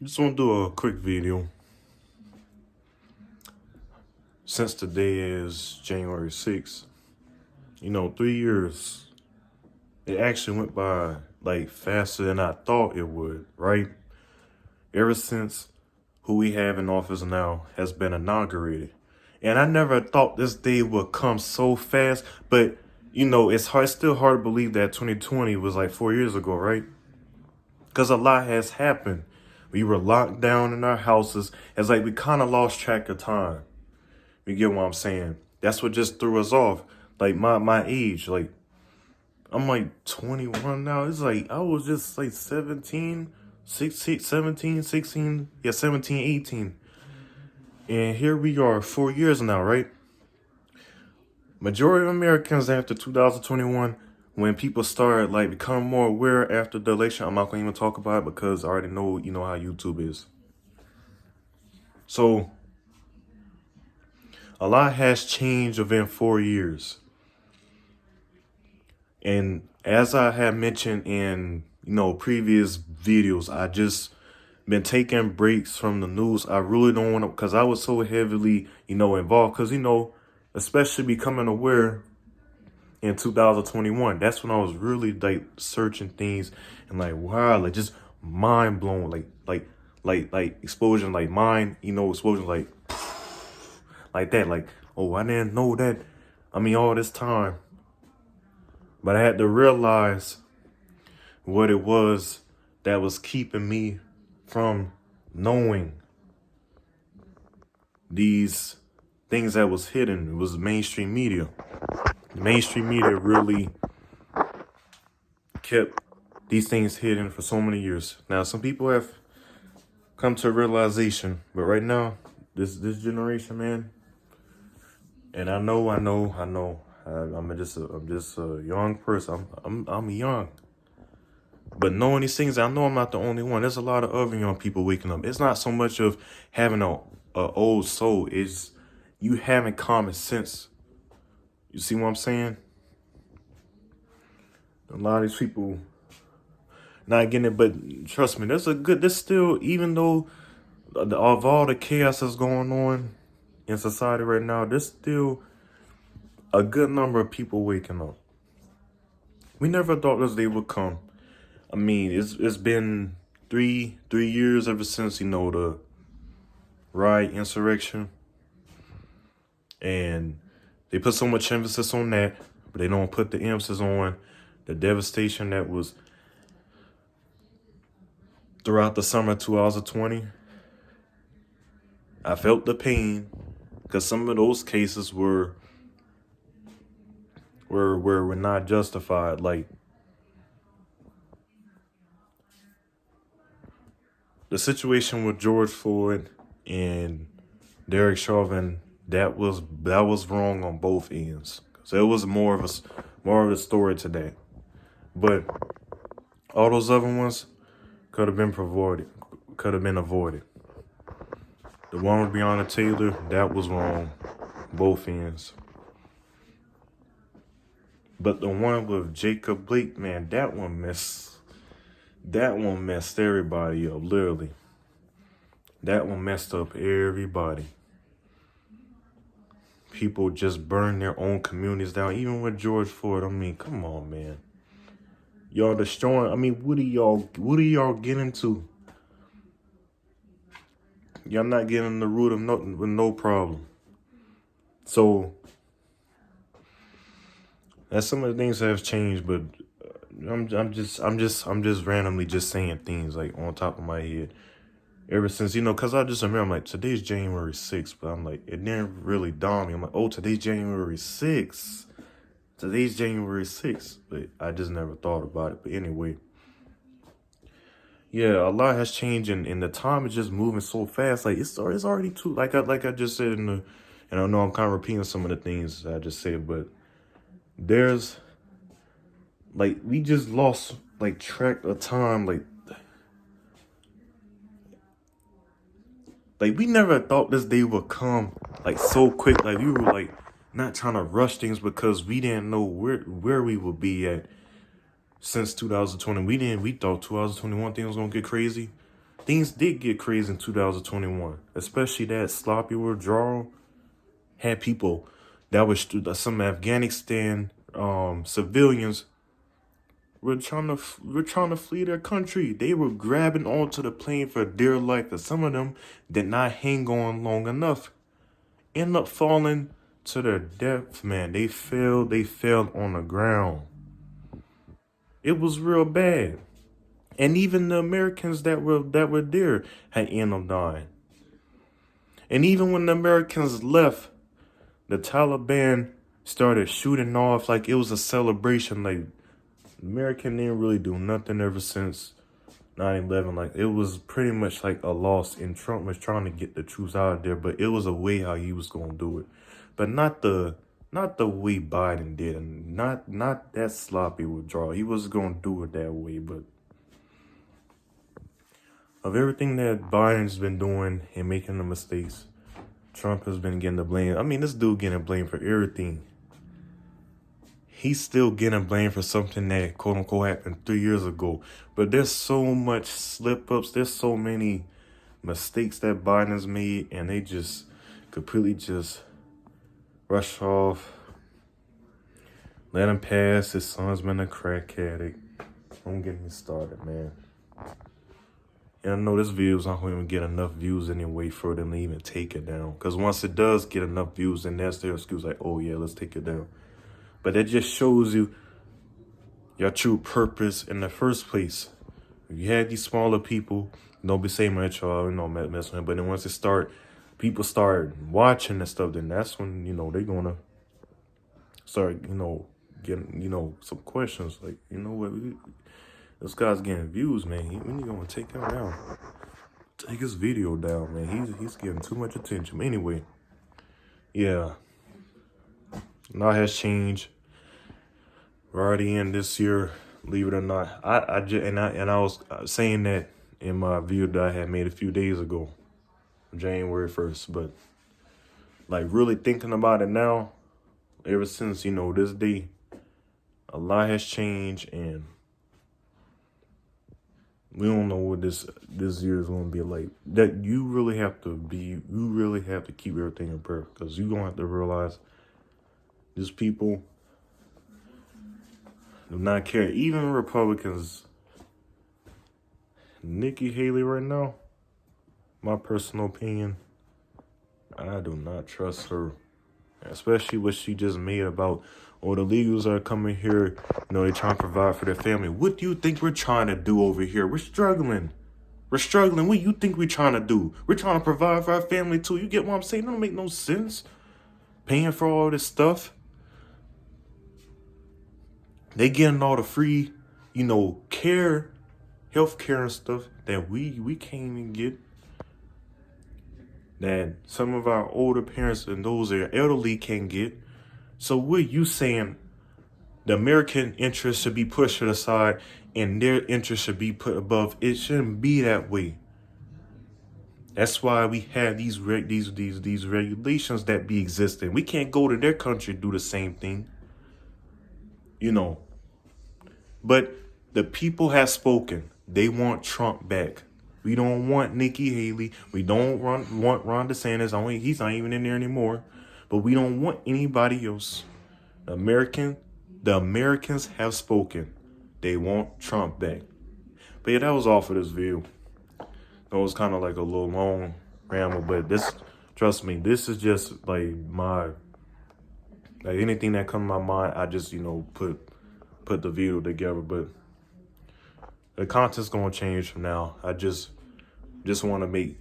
Just want to do a quick video. Since today is January 6th, 3 years, it actually went by like faster than I thought it would, right? Ever since who we have in office now has been inaugurated. And I never thought this day would come so fast, but it's still hard to believe that 2020 was like 4 years ago, right? Because a lot has happened. We were locked down in our houses. It's like we kind of lost track of time. You get what I'm saying? That's what just threw us off. Like my age, like I'm like 21 now. It's like I was just like 17, 16, 17, 16, 17, 18. And here we are 4 years now, right? Majority of Americans after 2021, when people started like becoming more aware after the election, I'm not gonna even talk about it because I already know, how YouTube is. So a lot has changed within 4 years. And as I have mentioned in, previous videos, I just been taking breaks from the news. I really don't want to, because I was so heavily, involved. Because, especially becoming aware in 2021, that's when I was really like searching things and like, wow, like just mind blown, like explosion, like mind, explosion, like that, like, oh, I didn't know that. I mean, all this time. But I had to realize what it was that was keeping me from knowing these things that was hidden. It was mainstream media. The mainstream media really kept these things hidden for so many years. Now, some people have come to a realization, but right now, this generation, man, and I'm just a young person. I'm young. But knowing these things, I know I'm not the only one. There's a lot of other young people waking up. It's not so much of having a old soul. It's you having common sense. You see what I'm saying? A lot of these people not getting it, but trust me, there's still, even though of all the chaos that's going on in society right now, there's still a good number of people waking up. We never thought this day would come. I mean, it's been three years ever since, the riot insurrection. And they put so much emphasis on that, but they don't put the emphasis on the devastation that was throughout the summer of 2020. I felt the pain because some of those cases were not justified. Like the situation with George Floyd and Derek Chauvin, that was wrong on both ends. So it was more of a story to that. But all those other ones could have been avoided. The one with Breonna Taylor, that was wrong, both ends. But the one with Jacob Blake, man, that one messed everybody up, literally. That one messed up everybody. People just burn their own communities down. Even with George Floyd, I mean, come on, man. Y'all destroying, I mean, what are y'all getting to? Y'all not getting the root of nothing with no problem. So that's some of the things that have changed, but I'm just randomly just saying things like on top of my head. Ever since, because I just remember, I'm like, today's January 6th, but I'm like, it didn't really dawn me. I'm like, oh, today's January 6th. Today's January 6th, but I just never thought about it. But anyway, yeah, a lot has changed, and the time is just moving so fast. Like it's already too, like I just said and I know I'm kind of repeating some of the things I just said, but there's like we just lost like track of time, like we never thought this day would come like so quick. Like we were like not trying to rush things because we didn't know where we would be at since 2020. We thought 2021 things was gonna get crazy. things did get crazy in 2021, especially that sloppy withdrawal had people that was some Afghanistan civilians were trying to flee their country. They were grabbing onto the plane for dear life, and some of them did not hang on long enough. End up falling to their death, man. They fell on the ground. It was real bad. And even the Americans that were there had ended up dying. And even when the Americans left, the Taliban started shooting off like it was a celebration. Like, American didn't really do nothing ever since 9/11. Like, it was pretty much like a loss, and Trump was trying to get the troops out of there, but it was a way how he was going to do it. But not the way Biden did, and not that sloppy withdrawal. He was going to do it that way, but of everything that Biden's been doing and making the mistakes, Trump has been getting the blame. I mean, this dude getting blamed for everything. He's still getting blamed for something that quote unquote happened 3 years ago. But there's so much slip ups. There's so many mistakes that Biden's made, and they just completely just rush off. Let him pass. His son's been a crack addict. Don't get me started, man. And I know this video's not going to even get enough views anyway for them to even take it down. Because once it does get enough views, then that's their excuse, like, oh yeah, let's take it down. But that just shows you your true purpose in the first place. If you had these smaller people, don't be saying much, y'all, messing with them. But then once people start watching and stuff, then that's when, they're going to start, getting, some questions. Like, you know what, this guy's getting views, man. When you going to take him down? Take his video down, man. He's getting too much attention. Anyway, yeah. A lot has changed. We're already in this year, believe it or not. I was saying that in my video that I had made a few days ago, January 1st. But like really thinking about it now, ever since, this day, a lot has changed, and we don't know what this year is going to be like. That you really have to keep everything in prayer, because you're going to have to realize these people do not care. Even Republicans, Nikki Haley right now, my personal opinion, I do not trust her. Especially what she just made about, the illegals are coming here, they're trying to provide for their family. What do you think we're trying to do over here? We're struggling. What do you think we're trying to do? We're trying to provide for our family too. You get what I'm saying? That don't make no sense. Paying for all this stuff. They getting all the free, care, health care and stuff that we can't even get. That some of our older parents and those that are elderly can get. So what you saying? The American interest should be pushed to the side and their interest should be put above. It shouldn't be that way. That's why we have these regulations that be existing. We can't go to their country and do the same thing. But the people have spoken. They want Trump back. We don't want Nikki Haley. We don't want Ron DeSantis. He's not even in there anymore. But we don't want anybody else. The Americans have spoken. They want Trump back. But yeah, that was all for this video. It was kind of like a little long ramble, but trust me, this is just like anything that comes to my mind, I just, put the video together. But the content's going to change from now. I just want to make